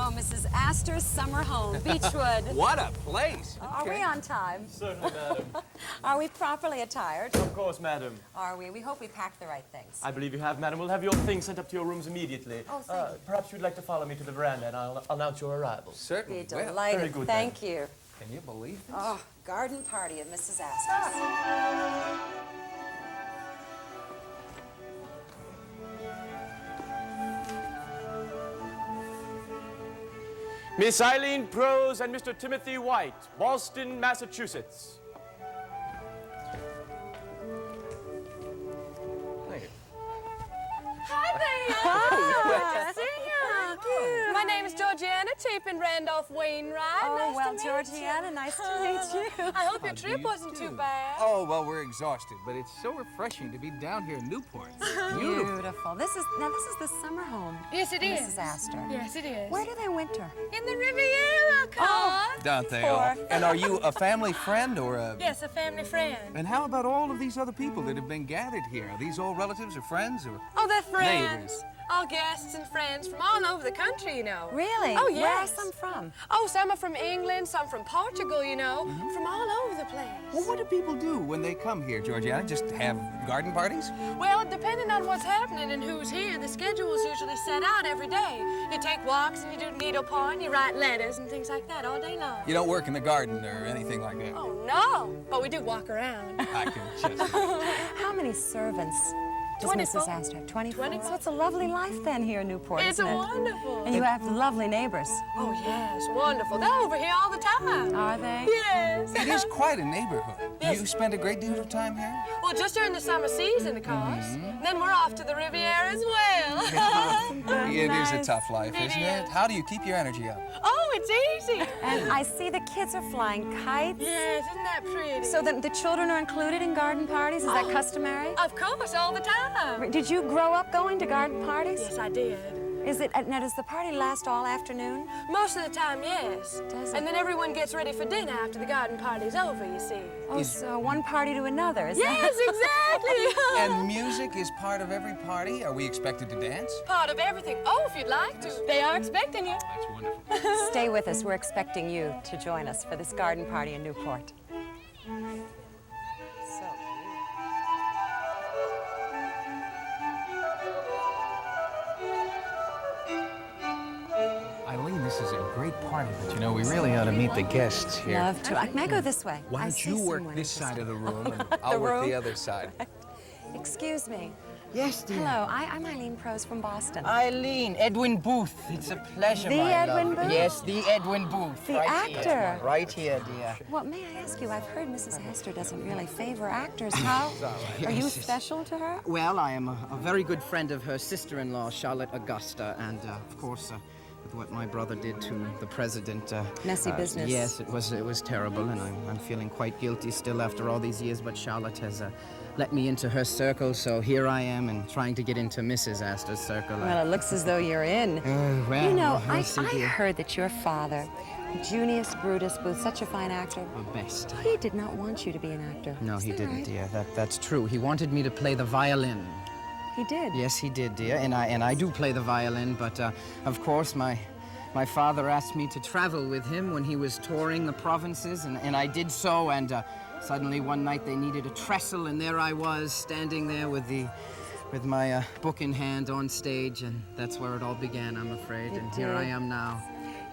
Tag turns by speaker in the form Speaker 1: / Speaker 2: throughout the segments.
Speaker 1: now Mrs. Astor's summer home, Beechwood.
Speaker 2: What a place!
Speaker 1: Are we on time?
Speaker 3: Certainly, madam.
Speaker 1: Are we properly attired?
Speaker 3: Of course, madam.
Speaker 1: Are we? We hope we packed the right things.
Speaker 3: I believe you have, madam. We'll have your things sent up to your rooms immediately.
Speaker 1: Oh, thank you.
Speaker 3: Perhaps you'd like to follow me to the veranda, and I'll announce your arrival.
Speaker 2: Certainly.
Speaker 1: Be delighted.
Speaker 3: very good,
Speaker 1: Thank you.
Speaker 2: Can you believe this?
Speaker 1: Oh, garden party at Mrs. Astor's.
Speaker 3: Miss Eileen Prose and Mr. Timothy White, Boston, Massachusetts.
Speaker 2: Thank you.
Speaker 4: Hi there.
Speaker 1: Hi.
Speaker 4: Good to see you. My name is Georgiana Chapin Randolph Wainwright.
Speaker 1: Oh,
Speaker 4: nice
Speaker 1: well,
Speaker 4: to meet
Speaker 1: Georgiana,
Speaker 4: you.
Speaker 1: nice to meet you.
Speaker 4: I hope your
Speaker 2: How do
Speaker 4: trip
Speaker 2: you
Speaker 4: wasn't
Speaker 2: do?
Speaker 4: too bad.
Speaker 2: Oh, well, we're exhausted, but it's so refreshing to be down here in Newport. Beautiful.
Speaker 1: Beautiful. This is the summer home.
Speaker 4: Yes, it is.
Speaker 1: Mrs. Astor.
Speaker 4: Yes, it is.
Speaker 1: Where do they winter?
Speaker 4: In the Riviera, Con.
Speaker 2: Don't they
Speaker 1: Poor.
Speaker 2: all? And are you a family friend or a...
Speaker 4: Yes, a family friend.
Speaker 2: And how about all of these other people that have been gathered here? Are these all relatives or friends or...
Speaker 4: Oh, they're friends.
Speaker 2: Neighbors.
Speaker 4: All guests and friends from all over the country, you know.
Speaker 1: Really?
Speaker 4: Oh,
Speaker 1: Where are
Speaker 4: yes.
Speaker 1: some from?
Speaker 4: Oh, some are from England, some from Portugal, you know. From all over the place.
Speaker 2: Well, what do people do when they come here, Georgiana? Just have garden parties?
Speaker 4: Well, depending on what's happening and who's here, the schedule is usually set out every day. You take walks and you do needlepoint, you write letters and things like that all day long.
Speaker 2: You don't work in the garden or anything like that?
Speaker 4: Oh, no, but we do walk around.
Speaker 2: I can just...
Speaker 1: How many servants does
Speaker 4: 24.
Speaker 1: Mrs. Astor have? 24?
Speaker 4: 24.
Speaker 1: So it's a lovely life then here in Newport,
Speaker 4: It's
Speaker 1: isn't it?
Speaker 4: wonderful.
Speaker 1: And you have lovely neighbors.
Speaker 4: Oh, yes, wonderful. They're over here all the time.
Speaker 1: Are they?
Speaker 4: Yes.
Speaker 2: It is quite a neighborhood.
Speaker 4: Yes.
Speaker 2: You spend a great deal of time here?
Speaker 4: Well, just during the summer season, of course. Then we're off to the Riviera as well.
Speaker 2: It is a
Speaker 1: Nice.
Speaker 2: tough life,
Speaker 4: It
Speaker 2: isn't it?
Speaker 4: is.
Speaker 2: How do you keep your energy up?
Speaker 4: Oh, it's easy.
Speaker 1: And I see the kids are flying kites.
Speaker 4: Yes, isn't that pretty?
Speaker 1: So the children are included in garden parties? Is that customary?
Speaker 4: Of course, all the time.
Speaker 1: Did you grow up going to garden parties?
Speaker 4: Yes, I did.
Speaker 1: Is it, now does the party last all afternoon?
Speaker 4: Most of the time, yes.
Speaker 1: Does it?
Speaker 4: And then everyone gets ready for dinner after the garden party's over, you see.
Speaker 1: Oh, so one party to another, is
Speaker 4: Yes, exactly.
Speaker 2: And music is part of every party? Are we expected to dance?
Speaker 4: Part of everything. Oh, if you'd like to. They are expecting you.
Speaker 2: That's wonderful.
Speaker 1: that? Stay with us. We're expecting you to join us for this garden party in Newport.
Speaker 2: Eileen, this is a great party, but you know, we really ought to meet the guests here.
Speaker 1: Love to. May I go this way?
Speaker 2: Why
Speaker 1: I
Speaker 2: don't
Speaker 1: see
Speaker 2: you work
Speaker 1: someone
Speaker 2: this
Speaker 1: at
Speaker 2: side of the room and I'll work the other side.
Speaker 1: Excuse me.
Speaker 5: Yes, dear.
Speaker 1: Hello, I'm Eileen Prose from Boston.
Speaker 5: Eileen, Edwin Booth. It's a pleasure,
Speaker 1: The
Speaker 5: my
Speaker 1: Edwin
Speaker 5: love.
Speaker 1: Booth?
Speaker 5: Yes, the Edwin Booth.
Speaker 1: The
Speaker 5: right
Speaker 1: actor.
Speaker 5: Here. Right here, dear.
Speaker 1: Well, may I ask you, I've heard Mrs. Astor doesn't really favor actors. How? Are you special to her?
Speaker 5: Well, I am a very good friend of her sister-in-law, Charlotte Augusta, and of course, with what my brother did to the president.
Speaker 1: Messy business.
Speaker 5: Yes, it was terrible, and I'm feeling quite guilty still after all these years. But Charlotte has let me into her circle, so here I am, and trying to get into Mrs. Astor's circle.
Speaker 1: Well, it looks as though you're in.
Speaker 5: Well,
Speaker 1: You know,
Speaker 5: we'll
Speaker 1: I
Speaker 5: see,
Speaker 1: I
Speaker 5: dear.
Speaker 1: heard that your father, Junius Brutus Booth, such a fine actor,
Speaker 5: The best.
Speaker 1: he did not want you to be an actor.
Speaker 5: No,
Speaker 1: Is
Speaker 5: he
Speaker 1: that
Speaker 5: didn't,
Speaker 1: right?
Speaker 5: dear. That's true. He wanted me to play the violin.
Speaker 1: He did.
Speaker 5: Yes, he did, dear. And I do play the violin, but of course my father asked me to travel with him when he was touring the provinces, and I did so, and suddenly one night they needed a trestle, and there I was standing there with my book in hand on stage, and that's where it all began, I'm afraid.
Speaker 1: It
Speaker 5: And here I
Speaker 1: did.
Speaker 5: am now.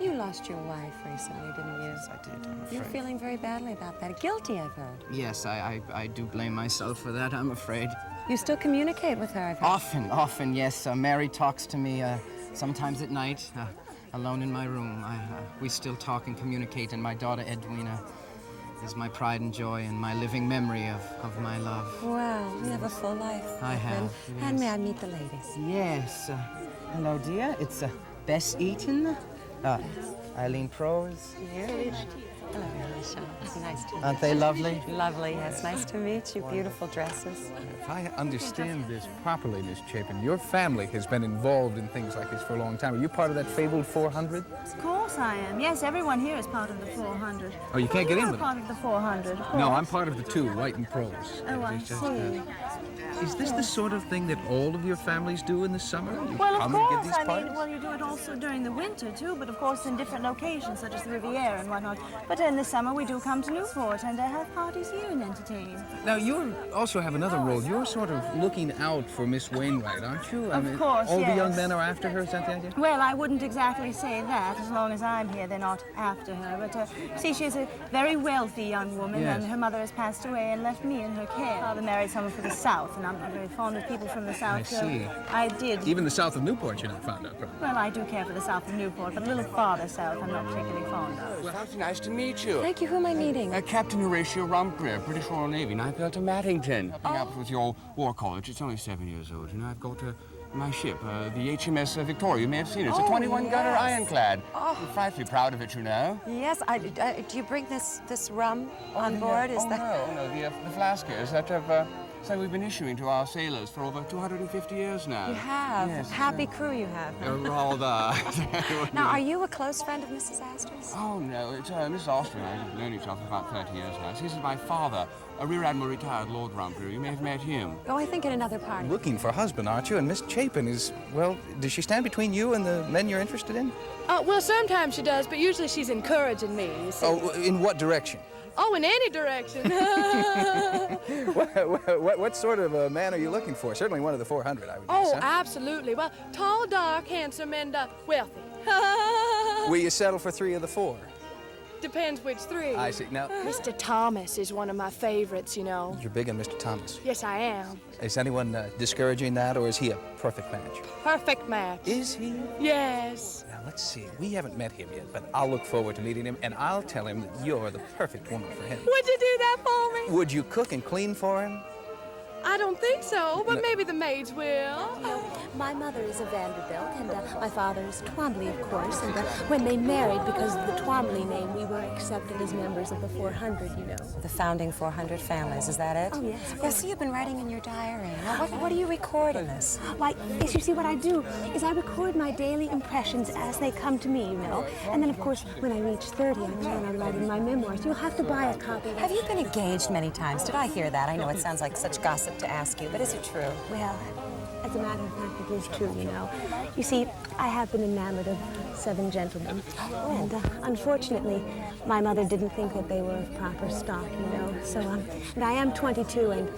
Speaker 1: You lost your wife recently, didn't you?
Speaker 5: Yes, I did, I'm
Speaker 1: You're
Speaker 5: afraid.
Speaker 1: feeling very badly about that. Guilty, I've heard.
Speaker 5: Yes, I do blame myself for that, I'm afraid.
Speaker 1: You still communicate with her, I've heard.
Speaker 5: Often, yes. Mary talks to me sometimes at night, alone in my room. We still talk and communicate, and my daughter Edwina is my pride and joy and my living memory of my love.
Speaker 1: Wow, you have a full life.
Speaker 5: I
Speaker 1: my friend.
Speaker 5: have,
Speaker 1: And
Speaker 5: yes.
Speaker 1: may I meet the ladies?
Speaker 5: Yes. Hello, dear. It's Bess Eaton. Eileen Prose here.
Speaker 1: Hello, Alicia. It's nice to meet you.
Speaker 5: Aren't they lovely?
Speaker 1: Lovely. Yes, nice to meet you. Beautiful dresses.
Speaker 2: If I understand this properly, Miss Chapin, your family has been involved in things like this for a long time. Are you part of that fabled 400?
Speaker 6: Of course I am. Yes, everyone here is part of the 400.
Speaker 2: Oh, you can't get in with
Speaker 6: part of the 400, of course.
Speaker 2: No, I'm part of the two, White and Prose.
Speaker 6: Oh, I see.
Speaker 2: Is this the sort of thing that all of your families do in the summer? You
Speaker 6: Well, of
Speaker 2: come and give
Speaker 6: course.
Speaker 2: these
Speaker 6: I mean,
Speaker 2: parties?
Speaker 6: well, you do it also during the winter, too, but of course in different locations, such as the Riviera and whatnot. But in the summer, we do come to Newport and have parties here and entertain.
Speaker 2: Now, you also have another role. You're sort of looking out for Miss Wainwright, aren't you?
Speaker 6: Of course,
Speaker 2: all the young
Speaker 6: yes.
Speaker 2: men are after her, is that the idea?
Speaker 6: Well, I wouldn't exactly say that. As long as I'm here, they're not after her. But, see, she's a very wealthy young woman,
Speaker 2: Yes.
Speaker 6: and her mother has passed away and left me in her care. Father married someone from the South, and I'm not very fond of people from the South.
Speaker 2: I see.
Speaker 6: So I did.
Speaker 2: Even the south of Newport you're not fond of, probably.
Speaker 6: Well, I do care for the south of Newport, but a little farther south I'm not particularly fond of.
Speaker 7: Well, it's nice to meet you.
Speaker 1: Thank you. Who am I meeting?
Speaker 7: Captain Horatio Rumbrier, British Royal Navy, and I've built a Mattington. Helping out with your war college. It's only 7 years old, and I've got my ship, the HMS Victoria. You may have seen it. It's a 21-gunner
Speaker 1: yes.
Speaker 7: ironclad. I'm frightfully proud of it, you know.
Speaker 1: Yes. Do you bring this rum on board? Is that?
Speaker 7: No, the flaskers that have... So we've been issuing to our sailors for over 250 years now.
Speaker 1: You have.
Speaker 7: Yes.
Speaker 1: Happy crew you have.
Speaker 7: Rather.
Speaker 1: Now, are you a close friend of Mrs. Astor's?
Speaker 7: Oh, no, it's Mrs. Astor and I have known each other for about 30 years now. This is my father, a Rear Admiral retired Lord Rumbrier. You may have met him.
Speaker 1: Oh, I think at another party.
Speaker 2: Looking for a husband, aren't you? And Miss Chapin is, well, does she stand between you and the men you're interested in?
Speaker 4: Well, sometimes she does, but usually she's encouraging me, you see.
Speaker 2: Oh, in what direction?
Speaker 4: Oh, in any direction.
Speaker 2: What sort of a man are you looking for? Certainly one of the 400, I would guess.
Speaker 4: Oh,
Speaker 2: huh?
Speaker 4: absolutely. Well, tall, dark, handsome, and wealthy.
Speaker 2: Will you settle for 3 of the 4?
Speaker 4: Depends which 3.
Speaker 2: I see. Now,
Speaker 4: Mr. Thomas is one of my favorites, you know.
Speaker 2: you're big on Mr. Thomas.
Speaker 4: Yes, I am.
Speaker 2: Is anyone discouraging that, or is he a perfect match?
Speaker 4: Perfect match.
Speaker 2: Is he?
Speaker 4: Yes.
Speaker 2: Now, let's see. We haven't met him yet, but I'll look forward to meeting him, and I'll tell him that you're the perfect woman for him.
Speaker 4: Would you do that for me?
Speaker 2: Would you cook and clean for him?
Speaker 4: I don't think so, but maybe the maids will.
Speaker 8: My mother is a Vanderbilt, and my father is Twombly, of course. And when they married, because of the Twombly name, we were accepted as members of the 400, you know.
Speaker 1: The founding 400 families, is that it?
Speaker 8: Oh, yes.
Speaker 1: Yeah, so you've been writing in your diary. Now, what do you record in this?
Speaker 8: Why, yes, you see, what I do is I record my daily impressions as they come to me, you know. And then, of course, when I reach 30, I plan on writing my memoirs. You'll have to buy a copy.
Speaker 1: Have you been engaged many times? Did I hear that? I know it sounds like such gossip to ask you, but is it true?
Speaker 8: Well, as a matter of fact, it is true, you know. You see, I have been enamored of 7 gentlemen. And unfortunately, my mother didn't think that they were of proper stock, you know. So, and I am 22, and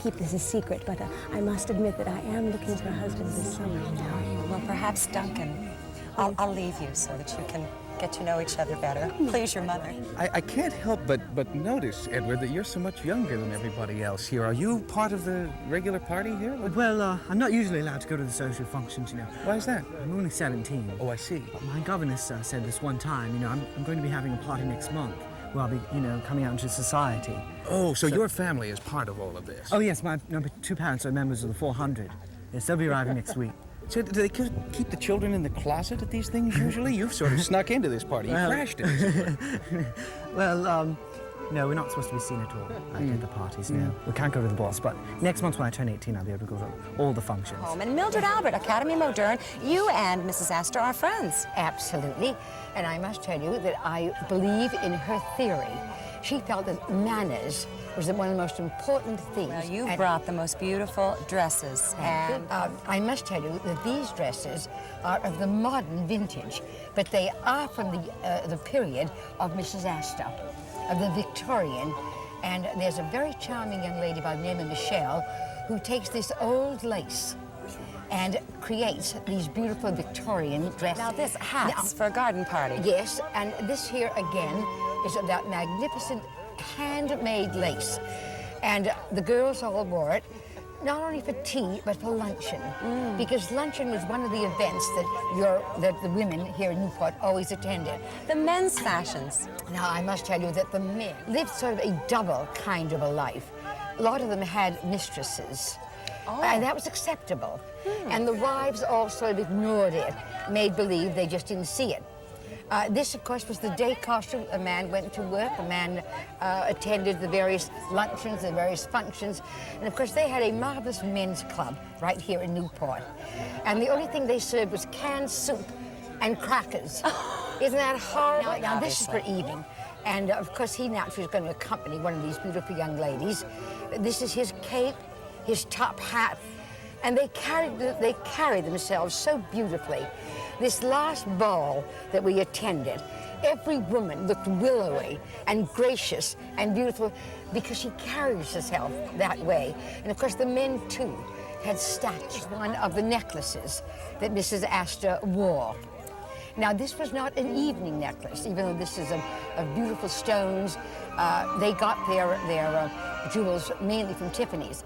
Speaker 8: keep this a secret, but I must admit that I am looking for a husband this summer, you know.
Speaker 1: Well, perhaps Duncan. I'll leave you so that you can get to know each other better. Please your mother.
Speaker 2: I can't help but notice, Edward, that you're so much younger than everybody else here. Are you part of the regular party here?
Speaker 9: Well, I'm not usually allowed to go to the social functions, you know.
Speaker 2: Why is that?
Speaker 9: I'm only 17.
Speaker 2: Oh, I see.
Speaker 9: But my governess said this one time, you know, I'm going to be having a party next month where I'll be, you know, coming out into society.
Speaker 2: Oh, so your family is part of all of this?
Speaker 9: Oh, yes, my 2 parents are members of the 400. Yes, they'll be arriving next week.
Speaker 2: So do they keep the children in the closet at these things usually? You've sort of snuck into this party. You crashed it.
Speaker 9: Well, no, we're not supposed to be seen at all at the parties, no. We can't go to the boss, but next month when I turn 18, I'll be able to go to all the functions.
Speaker 1: And Mildred Albert, Academy Moderne. You and Mrs. Astor are friends.
Speaker 10: Absolutely. And I must tell you that I believe in her theory. She felt that manners was one of the most important things.
Speaker 1: Well, you brought the most beautiful dresses. And
Speaker 10: I must tell you that these dresses are of the modern vintage, but they are from the period of Mrs. Astor, of the Victorian. And there's a very charming young lady by the name of Michelle who takes this old lace and creates these beautiful Victorian dresses.
Speaker 1: now this hats for a garden party.
Speaker 10: Yes, and this here again is of that magnificent handmade lace. And the girls all wore it, not only for tea, but for luncheon. Because luncheon was one of the events that the women here in Newport always attended.
Speaker 1: The men's fashions.
Speaker 10: Now, I must tell you that the men lived sort of a double kind of a life. A lot of them had mistresses. And that was acceptable. And the wives all sort of ignored it, made believe they just didn't see it. This, of course, was the day costume. A man went to work, a man attended the various luncheons, the various functions, and of course they had a marvelous men's club right here in Newport. And the only thing they served was canned soup and crackers. Isn't that horrible? Now this is for evening. And of course he naturally is going to accompany one of these beautiful young ladies. This is his cape, his top hat, and they carry themselves so beautifully. This last ball that we attended, every woman looked willowy and gracious and beautiful because she carries herself that way. And of course the men too had statues, one of the necklaces that Mrs. Astor wore. Now this was not an evening necklace, even though this is of beautiful stones. They got their jewels mainly from Tiffany's.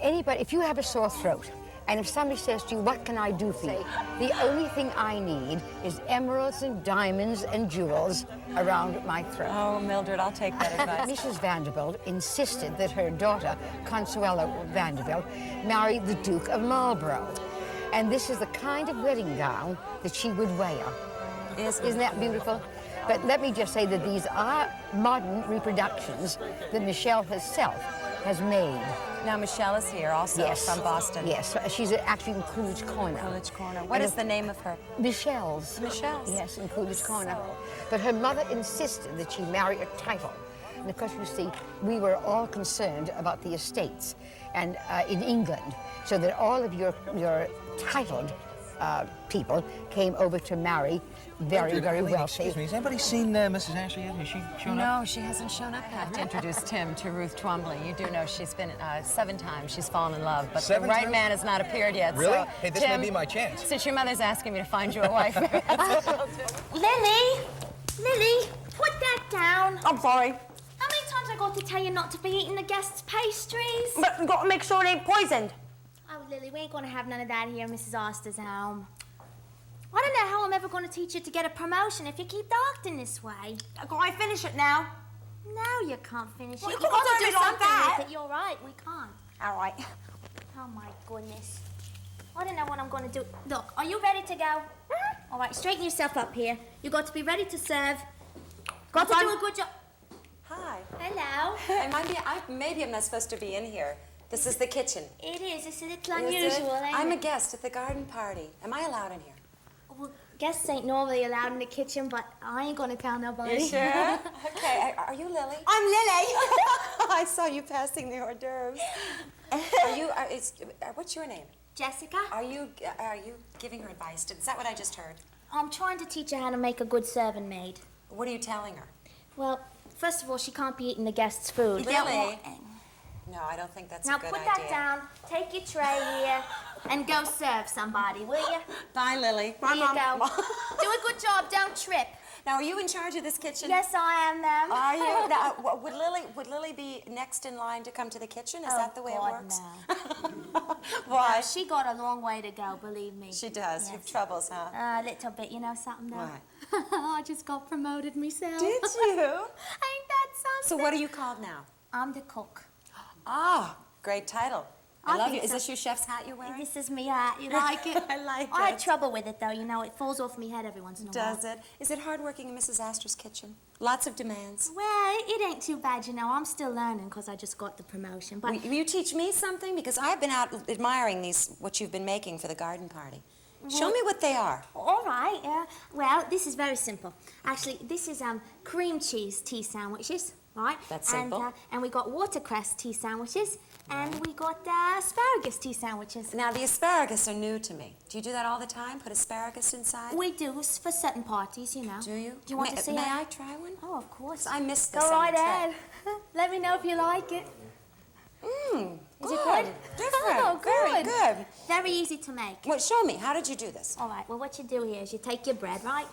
Speaker 10: Anybody, if you have a sore throat, and if somebody says to you, what can I do for you? The only thing I need is emeralds and diamonds and jewels around my throat.
Speaker 1: Oh, Mildred, I'll take that advice.
Speaker 10: Mrs. Vanderbilt insisted that her daughter, Consuelo Vanderbilt, marry the Duke of Marlborough. And this is the kind of wedding gown that she would wear. Isn't that beautiful? But let me just say that these are modern reproductions that Michelle herself has made.
Speaker 1: Now, Michelle is here also from Boston.
Speaker 10: Yes, she's actually in Coolidge Corner.
Speaker 1: Coolidge Corner. What is the name of her?
Speaker 10: Michelle's.
Speaker 1: Michelle's?
Speaker 10: Yes, in Coolidge Corner. But her mother insisted that she marry a title. And of course, you see, we were all concerned about the estates and in England, so that all of your titled people came over to marry very, very wealthy.
Speaker 9: Excuse me, has anybody seen Mrs. Astor yet? Has she shown up?
Speaker 1: No, she hasn't shown up. I have to introduce Tim to Ruth Twombly. You do know she's been 7 times. She's fallen in love, but the right man has not appeared yet.
Speaker 9: Really?
Speaker 1: So,
Speaker 9: Hey, this
Speaker 1: Tim,
Speaker 9: may be my chance.
Speaker 1: Since your mother's asking me to find you a wife.
Speaker 11: Lily, put that down.
Speaker 6: I'm sorry.
Speaker 11: How many times I got to tell you not to be eating the guests' pastries?
Speaker 6: But you got to make sure they ain't poisoned.
Speaker 11: Oh, Lily, we ain't gonna have none of that here in Mrs. Astor's home. I don't know how I'm ever gonna teach you to get a promotion if you keep acting this way.
Speaker 6: Can I finish it now?
Speaker 11: No, you can't finish
Speaker 6: Well,
Speaker 11: it.
Speaker 6: you
Speaker 11: You've got
Speaker 6: can't
Speaker 11: to
Speaker 6: do
Speaker 11: do
Speaker 6: it like
Speaker 11: something
Speaker 6: that.
Speaker 11: with it. You're right, we can't.
Speaker 6: All right.
Speaker 11: Oh, my goodness. I don't know what I'm gonna do. Look, are you ready to go? All right, straighten yourself up here. You got to be ready to serve. Got to do a good job.
Speaker 1: Hi.
Speaker 11: Hello.
Speaker 1: Maybe I'm not supposed to be in here. This is the kitchen.
Speaker 11: It is. It's a little unusual, ain't it?
Speaker 1: I'm a guest at the garden party. Am I allowed in here?
Speaker 11: Well, guests ain't normally allowed in the kitchen, but I ain't gonna tell nobody.
Speaker 1: You sure? Okay, are you Lily?
Speaker 6: I'm Lily.
Speaker 1: I saw you passing the hors d'oeuvres. What's your name?
Speaker 11: Jessica?
Speaker 1: Are you giving her advice? Is that what I just heard?
Speaker 11: I'm trying to teach her how to make a good serving maid.
Speaker 1: What are you telling her?
Speaker 11: Well, first of all, she can't be eating the guests' food.
Speaker 1: Really? No, I don't think that's
Speaker 11: now
Speaker 1: a good
Speaker 11: put
Speaker 1: idea.
Speaker 11: that down, take your tray here, and go serve somebody, will you?
Speaker 1: Bye, Lily.
Speaker 11: Here you go. Do a good job, don't trip.
Speaker 1: Now, are you in charge of this kitchen?
Speaker 11: Yes, I am, ma'am.
Speaker 1: Are you? Now, would Lily be next in line to come to the kitchen? Is that the way it works?
Speaker 11: No.
Speaker 1: Why?
Speaker 11: No, she got a long way to go, believe me.
Speaker 1: She does.
Speaker 11: Yes.
Speaker 1: You have troubles, huh?
Speaker 11: A little bit. You know something, though?
Speaker 1: What?
Speaker 11: I just got promoted myself.
Speaker 1: Did you?
Speaker 11: Ain't that something?
Speaker 1: So what are you called now?
Speaker 11: I'm the cook.
Speaker 1: Ah, great title. I love
Speaker 11: think
Speaker 1: you. Is
Speaker 11: so.
Speaker 1: this your chef's hat you're wearing?
Speaker 11: This is me hat. You like it?
Speaker 1: I like
Speaker 11: I had
Speaker 1: it.
Speaker 11: trouble with it, though. You know, it falls off my head every once in a while.
Speaker 1: Does it? Is it hard working in Mrs. Astor's kitchen? Lots of demands.
Speaker 11: Well, it ain't too bad, you know. I'm still learning because I just got the promotion. But
Speaker 1: Will you teach me something? Because I've been out admiring what you've been making for the garden party. Show me what they are.
Speaker 11: All right, yeah. Well, this is very simple. Actually, this is cream cheese tea sandwiches, right?
Speaker 1: That's simple.
Speaker 11: And we got watercress tea sandwiches, and we got asparagus tea sandwiches.
Speaker 1: Now, the asparagus are new to me. Do you do that all the time? Put asparagus inside?
Speaker 11: We do for certain parties, you know.
Speaker 1: Do you?
Speaker 11: Do you want to see
Speaker 1: May
Speaker 11: it?
Speaker 1: I try one?
Speaker 11: Oh, of course.
Speaker 1: I missed this
Speaker 11: Go
Speaker 1: on
Speaker 11: right
Speaker 1: the
Speaker 11: ahead.
Speaker 1: trip.
Speaker 11: Let me know if you like it.
Speaker 1: Is
Speaker 11: it good?
Speaker 1: Different.
Speaker 11: Oh,
Speaker 1: Very
Speaker 11: good.
Speaker 1: good.
Speaker 11: Very easy to make.
Speaker 1: Well, show me. How did you do this?
Speaker 11: All right, well, what you do here is you take your bread, right?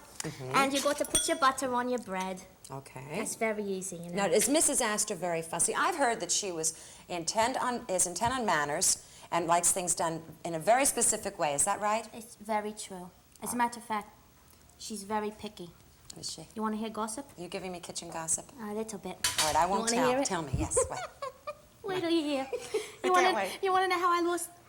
Speaker 11: And you got to put your butter on your bread.
Speaker 1: Okay.
Speaker 11: That's very easy, you know.
Speaker 1: Now, is Mrs. Astor very fussy? I've heard that she is intent on manners and likes things done in a very specific way. Is that right?
Speaker 11: It's very true. As a matter of fact, she's very picky.
Speaker 1: Is she?
Speaker 11: You want to hear gossip?
Speaker 1: Are you giving me kitchen gossip?
Speaker 11: A little bit.
Speaker 1: All right, I won't
Speaker 11: wanna
Speaker 1: tell.
Speaker 11: hear it?
Speaker 1: Tell me, yes. What?
Speaker 11: Wait till you hear. You
Speaker 1: can't wait.
Speaker 11: want to know how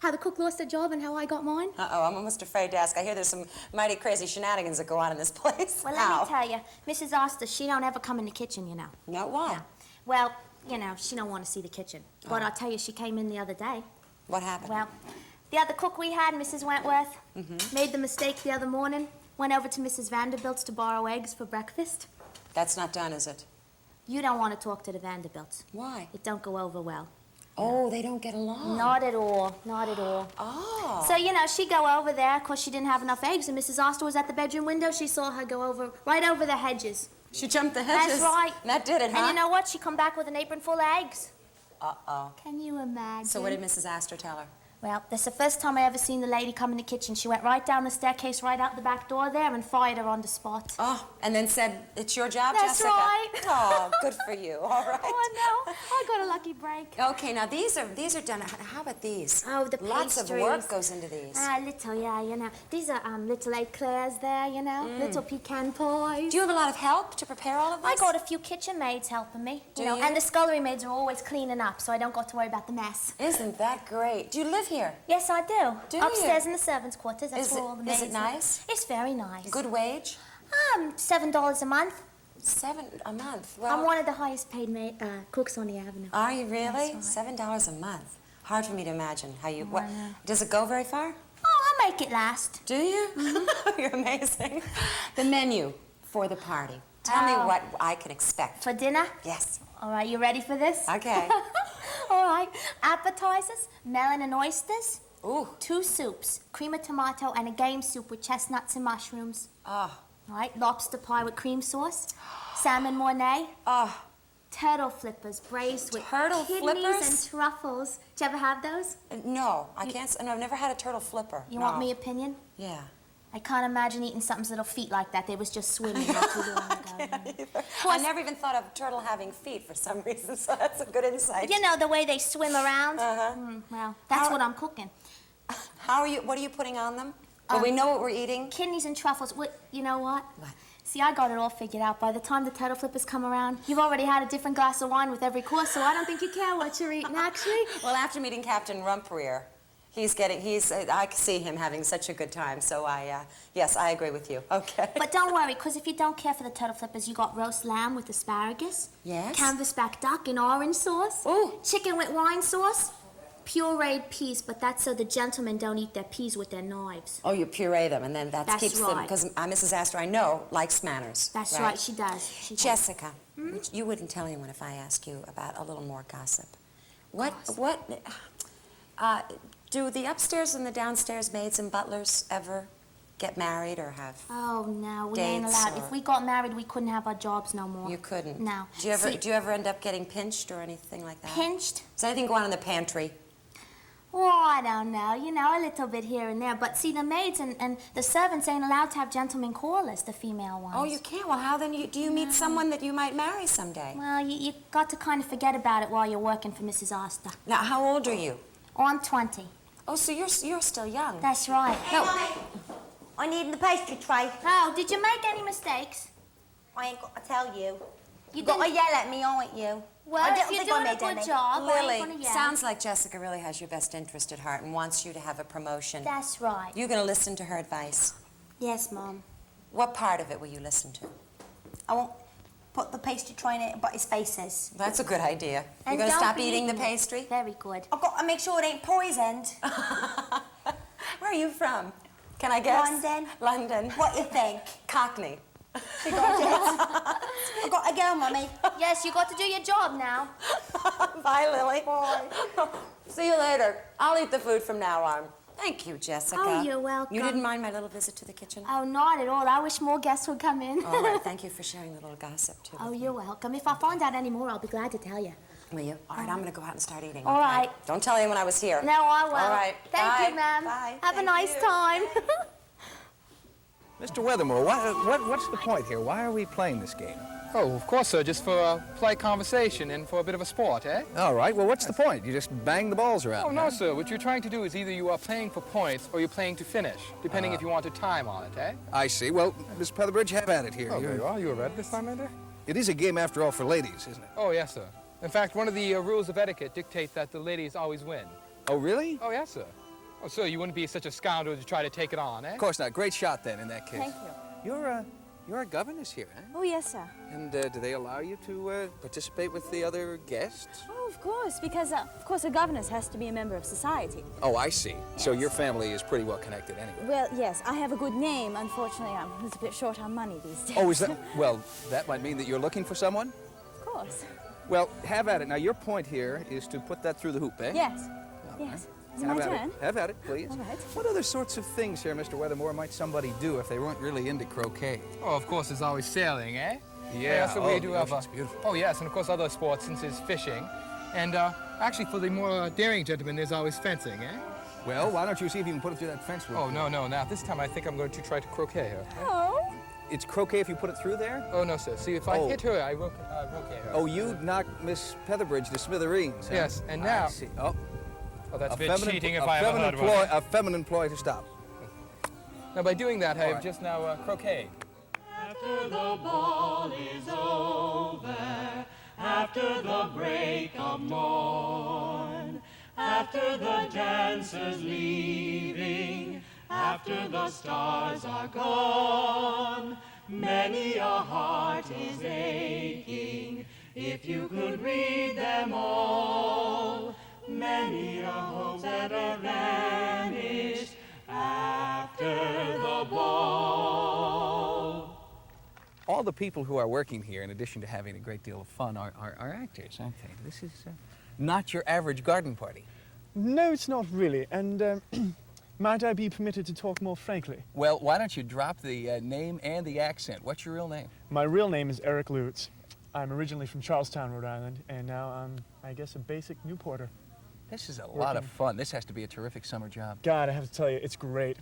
Speaker 11: How the cook lost her job and how I got mine?
Speaker 1: Uh-oh, I'm almost afraid to ask. I hear there's some mighty crazy shenanigans that go on in this place.
Speaker 11: Well, let me tell you, Mrs. Astor, she don't ever come in the kitchen, you know.
Speaker 1: No, why?
Speaker 11: Yeah. Well, you know, she don't want to see the kitchen. But I'll tell you, she came in the other day.
Speaker 1: What happened?
Speaker 11: Well, the other cook we had, Mrs. Wentworth, made the mistake the other morning, went over to Mrs. Vanderbilt's to borrow eggs for breakfast.
Speaker 1: That's not done, is it?
Speaker 11: You don't want to talk to the Vanderbilts.
Speaker 1: Why?
Speaker 11: It don't go over well.
Speaker 1: Oh, they don't get along.
Speaker 11: Not at all, not at all.
Speaker 1: Oh.
Speaker 11: So, you know, she'd go over there, of course she didn't have enough eggs, and Mrs. Astor was at the bedroom window. She saw her go over, right over the hedges.
Speaker 1: She jumped the hedges.
Speaker 11: That's right.
Speaker 1: And that did it, huh?
Speaker 11: And you know what? She come back with an apron full of eggs.
Speaker 1: Uh-oh.
Speaker 11: Can you imagine?
Speaker 1: So what did Mrs. Astor tell her?
Speaker 11: Well, that's the first time I ever seen the lady come in the kitchen. She went right down the staircase, right out the back door there, and fired her on the spot.
Speaker 1: Oh, and then said, it's your job,
Speaker 11: That's
Speaker 1: Jessica?
Speaker 11: right.
Speaker 1: Oh, good for you. All right.
Speaker 11: Oh, no. I got a lucky break.
Speaker 1: Okay, now these are done. How about these?
Speaker 11: Oh, the
Speaker 1: Lots of
Speaker 11: pastries.
Speaker 1: work goes into these.
Speaker 11: Little, yeah, you know. These are little eclairs there, you know. Little pecan pies.
Speaker 1: Do you have a lot of help to prepare all of this?
Speaker 11: I got a few kitchen maids helping me.
Speaker 1: Do
Speaker 11: know,
Speaker 1: you?
Speaker 11: And the scullery maids are always cleaning up, so I don't got to worry about the mess.
Speaker 1: Isn't that great? Do you live here?
Speaker 11: Yes, I do.
Speaker 1: Do
Speaker 11: Upstairs
Speaker 1: you?
Speaker 11: in the servants' quarters. That's where all the maids
Speaker 1: Is it nice?
Speaker 11: live. It's very nice.
Speaker 1: Good wage?
Speaker 11: $7 a month.
Speaker 1: $7 a month. Well,
Speaker 11: I'm one of the highest paid cooks on the avenue.
Speaker 1: Are you really?
Speaker 11: That's right.
Speaker 1: $7 a month. Hard for me to imagine how you.
Speaker 11: Oh,
Speaker 1: What?
Speaker 11: I know.
Speaker 1: Does it go very far?
Speaker 11: Oh, I make it last.
Speaker 1: Do you? You're amazing. The menu for the party. Tell me what I can expect.
Speaker 11: For dinner?
Speaker 1: Yes.
Speaker 11: All right, you ready for this?
Speaker 1: Okay.
Speaker 11: All right. Appetizers, melon and oysters.
Speaker 1: Ooh.
Speaker 11: 2 soups, cream of tomato and a game soup with chestnuts and mushrooms.
Speaker 1: Oh.
Speaker 11: All right, lobster pie with cream sauce, salmon mornay,
Speaker 1: Oh.
Speaker 11: turtle flippers braised with
Speaker 1: Turtle
Speaker 11: kidneys
Speaker 1: flippers?
Speaker 11: and truffles. Did you ever have those?
Speaker 1: No, I can't. No, I've never had a turtle flipper.
Speaker 11: You
Speaker 1: No.
Speaker 11: want me opinion?
Speaker 1: Yeah.
Speaker 11: I can't imagine eating something's little feet like that. They was just swimming not too long ago.
Speaker 1: I never even thought of turtle having feet for some reason, so that's a good insight.
Speaker 11: You know, the way they swim around? Well, that's what I'm cooking.
Speaker 1: What are you putting on them? Well, we know what we're eating.
Speaker 11: Kidneys and truffles. You know what?
Speaker 1: What?
Speaker 11: See, I got it all figured out. By the time the turtle flippers come around, you've already had a different glass of wine with every course, so I don't think you care what you're eating, actually.
Speaker 1: Well, after meeting Captain Rumpreer, I see him having such a good time, so yes, I agree with you. Okay.
Speaker 11: But don't worry, because if you don't care for the turtle flippers, you got roast lamb with asparagus.
Speaker 1: Yes.
Speaker 11: Canvasback duck in orange sauce.
Speaker 1: Ooh.
Speaker 11: Chicken with wine sauce. Pureed peas, but that's so the gentlemen don't eat their peas with their knives.
Speaker 1: Oh, you puree them, and then that
Speaker 11: That's
Speaker 1: keeps them,
Speaker 11: right.
Speaker 1: because Mrs. Astor, I know, likes manners.
Speaker 11: That's right, she does. She does.
Speaker 1: Jessica, you wouldn't tell anyone if I ask you about a little more gossip. Do the upstairs and the downstairs maids and butlers ever get married or have?
Speaker 11: Oh, no, we ain't
Speaker 1: dates
Speaker 11: allowed.
Speaker 1: or-
Speaker 11: If we got married, we couldn't have our jobs no more.
Speaker 1: You couldn't?
Speaker 11: No.
Speaker 1: Do you ever end up getting pinched or anything like that?
Speaker 11: Pinched?
Speaker 1: Does anything go on in the pantry?
Speaker 11: Oh, I don't know. You know, a little bit here and there. But see, the maids and the servants ain't allowed to have gentlemen callers, the female ones.
Speaker 1: Oh, you can't? Well, how then do you meet someone that you might marry someday?
Speaker 11: Well, you got to kind of forget about it while you're working for Mrs. Astor.
Speaker 1: Now, how old are you?
Speaker 11: Oh, I'm 20.
Speaker 1: Oh, so you're still young.
Speaker 11: That's right.
Speaker 1: No.
Speaker 12: I need the pastry tray.
Speaker 11: Oh, did you make any mistakes?
Speaker 12: I ain't got to tell you.
Speaker 11: You
Speaker 12: got to
Speaker 11: didn't-
Speaker 12: yell at me, aren't you?
Speaker 11: Well,
Speaker 12: I
Speaker 11: if
Speaker 12: don't
Speaker 11: you're
Speaker 12: think I
Speaker 11: doing a
Speaker 12: made
Speaker 11: good
Speaker 12: any.
Speaker 11: job, I
Speaker 1: Lily,
Speaker 11: ain't gonna yell.
Speaker 1: sounds like Jessica really has your best interest at heart and wants you to have a promotion.
Speaker 11: That's right.
Speaker 1: You're going to listen to her advice.
Speaker 11: Yes, Mom.
Speaker 1: What part of it will you listen to?
Speaker 12: I won't put the pastry tray in it, but his faces.
Speaker 1: That's a good idea.
Speaker 11: And
Speaker 1: You're going to
Speaker 11: don't
Speaker 1: stop
Speaker 11: be
Speaker 1: eating the
Speaker 11: eating it.
Speaker 1: pastry?
Speaker 11: Very good.
Speaker 12: I've got to make sure it ain't poisoned.
Speaker 1: Where are you from? Can I guess?
Speaker 12: London.
Speaker 1: London.
Speaker 12: What you think?
Speaker 1: Cockney.
Speaker 12: She got it. I've got to go, Mummy.
Speaker 11: Yes, you got to do your job now.
Speaker 1: Bye, Lily. Bye. See you later. I'll eat the food from now on. Thank you, Jessica.
Speaker 11: Oh, you're welcome.
Speaker 1: You didn't mind my little visit to the kitchen?
Speaker 11: Oh, not at all. I wish more guests would come in.
Speaker 1: All right, thank you for sharing the little gossip, too.
Speaker 11: Oh, you're welcome. If I find out any more, I'll be glad to tell you.
Speaker 1: Will you? All right, I'm going to go out and start eating.
Speaker 11: All
Speaker 1: okay?
Speaker 11: right.
Speaker 1: Don't tell anyone I was here.
Speaker 11: No, I will.
Speaker 1: All right.
Speaker 11: Thank
Speaker 1: Bye.
Speaker 11: you, ma'am.
Speaker 1: Bye.
Speaker 11: Have a
Speaker 1: Thank
Speaker 11: nice
Speaker 1: you.
Speaker 11: time.
Speaker 2: Mr. Weathermore, what's the point here? Why are we playing this game?
Speaker 13: Oh, of course, sir, just for polite conversation and for a bit of a sport, eh?
Speaker 2: All right, well, what's the point? You just bang the balls around.
Speaker 13: Oh, no, sir. What you're trying to do is either you are playing for points or you're playing to finish, depending if you want a time on it, eh?
Speaker 2: I see. Well, Miss Petherbridge, have at it here.
Speaker 13: Oh, very well. You were ready this time, Ender?
Speaker 2: It is a game, after all, for ladies, isn't it?
Speaker 13: Oh, yes, sir. In fact, one of the rules of etiquette dictates that the ladies always win.
Speaker 2: Oh, really?
Speaker 13: Oh, yes, sir. Oh, so you wouldn't be such a scoundrel to try to take it on, eh?
Speaker 2: Of course not. Great shot then, in that case.
Speaker 6: Thank you.
Speaker 2: You're a governess here, eh?
Speaker 6: Oh, yes, sir.
Speaker 2: And do they allow you to participate with the other guests?
Speaker 6: Oh, of course, because, of course, a governess has to be a member of society.
Speaker 2: Oh, I see. So your family is pretty well connected anyway.
Speaker 6: Well, yes, I have a good name. Unfortunately, I'm a little bit short on money these days.
Speaker 2: Oh, is that? Well, that might mean that you're looking for someone?
Speaker 6: Of course.
Speaker 2: Well, have at it. Now, your point here is to put that through the hoop, eh?
Speaker 6: Yes. Yes. Is it my turn?
Speaker 2: Have at it, please.
Speaker 6: All right.
Speaker 2: What other sorts of things here, Mr. Weathermore, might somebody do if they weren't really into croquet?
Speaker 13: Oh, of course, there's always sailing, eh?
Speaker 2: Yeah,
Speaker 13: so we do
Speaker 2: the
Speaker 13: have
Speaker 2: ocean's beautiful.
Speaker 13: Oh, yes, and of course other sports, since there's fishing. And actually, for the more daring gentlemen, there's always fencing, eh?
Speaker 2: Well, why don't you see if you can put it through that fence?
Speaker 13: Oh, no. Now, this time I think I'm going to try to croquet her.
Speaker 6: Oh.
Speaker 2: It's croquet if you put it through there?
Speaker 13: Oh, no, sir. See, if I hit her, I will croquet her.
Speaker 2: Oh, you knocked Miss Featherbridge to smithereens, huh?
Speaker 13: Yes, and now...
Speaker 2: I see. Oh,
Speaker 13: that's a bit cheating if I ever heard one.
Speaker 2: A feminine ploy to stop.
Speaker 13: Now, by doing that, I have just now croquet.
Speaker 14: After the ball is over, after the break of morn, after the dancers leaving, after the stars are gone, many a heart is aching. If you could read them all, many a hope that are vanished after the ball.
Speaker 2: All the people who are working here, in addition to having a great deal of fun, are actors, aren't they? This is not your average garden party.
Speaker 15: No, it's not really. And might I be permitted to talk more frankly?
Speaker 2: Well, why don't you drop the name and the accent? What's your real name?
Speaker 15: My real name is Eric Lutz. I'm originally from Charlestown, Rhode Island, and now I'm, I guess, a basic Newporter.
Speaker 2: This is a lot of fun. This has to be a terrific summer job.
Speaker 15: God, I have to tell you, it's great.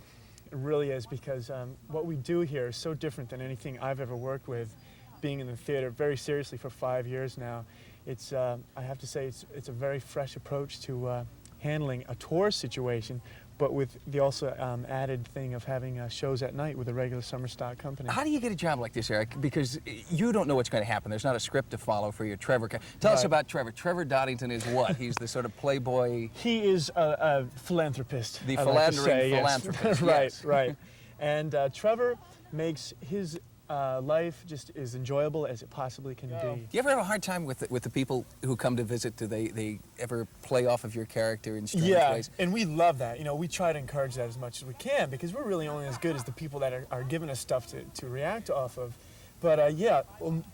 Speaker 15: It really is, because what we do here is so different than anything I've ever worked with, being in the theater very seriously for 5 years now. It's, I have to say, it's a very fresh approach to handling a tour situation, but with the also added thing of having shows at night with a regular summer stock company.
Speaker 2: How do you get a job like this, Eric? Because you don't know what's going to happen. There's not a script to follow for your Trevor. Tell us about Trevor. Trevor Doddington is what? He's the sort of playboy...
Speaker 15: He is a philanthropist.
Speaker 2: The philandering philanthropist.
Speaker 15: Right,
Speaker 2: yes.
Speaker 15: right. And Trevor makes his life just as enjoyable as it possibly can be.
Speaker 2: Do you ever have a hard time with the people who come to visit? Do they ever play off of your character in strange ways?
Speaker 15: Yeah, and we love that. You know, we try to encourage that as much as we can, because we're really only as good as the people that are giving us stuff to react off of. But yeah,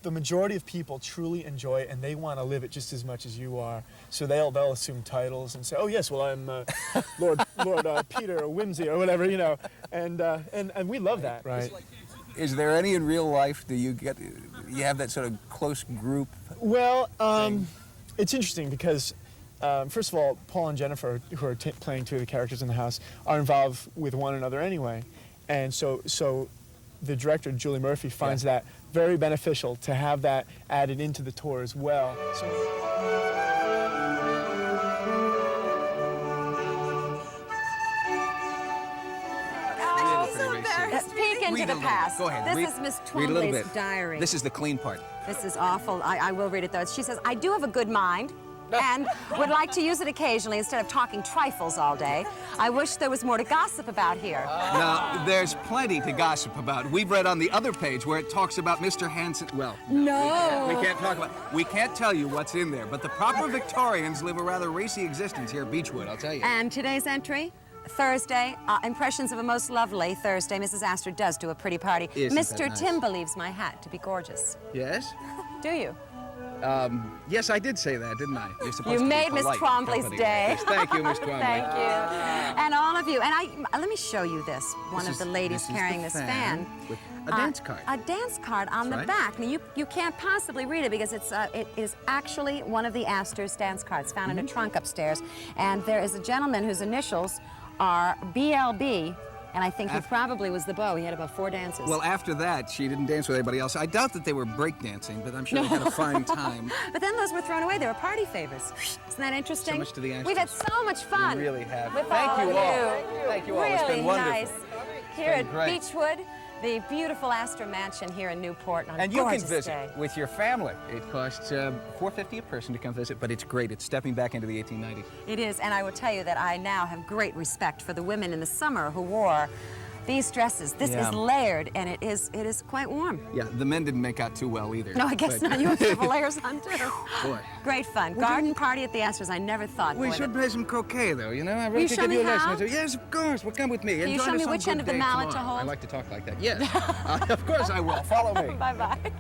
Speaker 15: the majority of people truly enjoy it, and they want to live it just as much as you are. So they'll assume titles and say, "Oh yes, well I'm Lord Peter Whimsy or whatever," you know, and we love that, right?
Speaker 2: Is there any in real life? Do you have that sort of close group?
Speaker 15: Well, it's interesting because, first of all, Paul and Jennifer, who are playing two of the characters in the house, are involved with one another anyway, and so the director, Julie Murphy, finds that very beneficial to have that added into the tour as well.
Speaker 1: Peek into the past.
Speaker 2: Go ahead.
Speaker 1: This is Miss Twombly's diary.
Speaker 2: This is the clean part.
Speaker 1: This is awful. I will read it, though. She says, I do have a good mind and would like to use it occasionally instead of talking trifles all day. I wish there was more to gossip about here.
Speaker 2: Now, there's plenty to gossip about. We've read on the other page where it talks about Mr. Hanson. Well,
Speaker 1: no.
Speaker 2: We can't talk about. We can't tell you what's in there, but the proper Victorians live a rather racy existence here at Beechwood, I'll tell you.
Speaker 1: And today's entry? Thursday, impressions of a most lovely Thursday. Mrs. Astor does do a pretty party.
Speaker 2: Isn't
Speaker 1: Mr.
Speaker 2: that nice?
Speaker 1: Tim believes my hat to be gorgeous.
Speaker 2: Yes?
Speaker 1: Do you?
Speaker 2: Yes, I did say that, didn't I? You're supposed
Speaker 1: You
Speaker 2: to be
Speaker 1: made Miss
Speaker 2: polite
Speaker 1: Twombly's
Speaker 2: company.
Speaker 1: day.
Speaker 2: Yes, thank you, Miss Twombly.
Speaker 1: Thank you. And all of you. And let me show you this. One of the ladies carrying this fan.
Speaker 2: With a dance card.
Speaker 1: A dance card on the back. Now, you can't possibly read it because it is actually one of the Astors dance cards found in a trunk upstairs. And there is a gentleman whose initials are BLB, and I think he probably was the beau. He had about 4 dances.
Speaker 2: Well, after that, she didn't dance with anybody else. I doubt that they were breakdancing, but I'm sure they had a fine time.
Speaker 1: But then those were thrown away. They were party favors. Isn't that interesting?
Speaker 2: So much to the Astors.
Speaker 1: We've had so much fun.
Speaker 2: We really have.
Speaker 1: With
Speaker 2: Thank
Speaker 1: all
Speaker 2: you
Speaker 1: of
Speaker 2: all.
Speaker 1: you.
Speaker 2: Thank you all.
Speaker 1: Really
Speaker 2: It's been wonderful.
Speaker 1: nice. Here at
Speaker 2: great.
Speaker 1: Beechwood the beautiful Astor Mansion here in Newport on a
Speaker 2: And you can
Speaker 1: gorgeous
Speaker 2: visit
Speaker 1: day.
Speaker 2: with your family. It costs $4.50 a person to come visit, but it's great. It's stepping back into the 1890s.
Speaker 1: It is, and I will tell you that I now have great respect for the women in the summer who wore these dresses. This is layered, and it is quite warm.
Speaker 2: Yeah, the men didn't make out too well either.
Speaker 1: No, I guess not. You have to have layers on too.
Speaker 2: Boy.
Speaker 1: Great fun. Garden party at the Astors. I never thought.
Speaker 2: We
Speaker 1: boy,
Speaker 2: should
Speaker 1: that-
Speaker 2: play some croquet, though, you know? I really
Speaker 1: you
Speaker 2: could
Speaker 1: show
Speaker 2: give
Speaker 1: me
Speaker 2: you a
Speaker 1: how?
Speaker 2: lesson. Yes, of course. Well, come with me.
Speaker 1: Can
Speaker 2: and
Speaker 1: you
Speaker 2: join
Speaker 1: show
Speaker 2: us
Speaker 1: me
Speaker 2: on
Speaker 1: which end of the
Speaker 2: Good Day
Speaker 1: mallet to
Speaker 2: tomorrow.
Speaker 1: hold?
Speaker 2: I like to talk like that. Yes. Of course I will. Follow me.
Speaker 1: Bye-bye.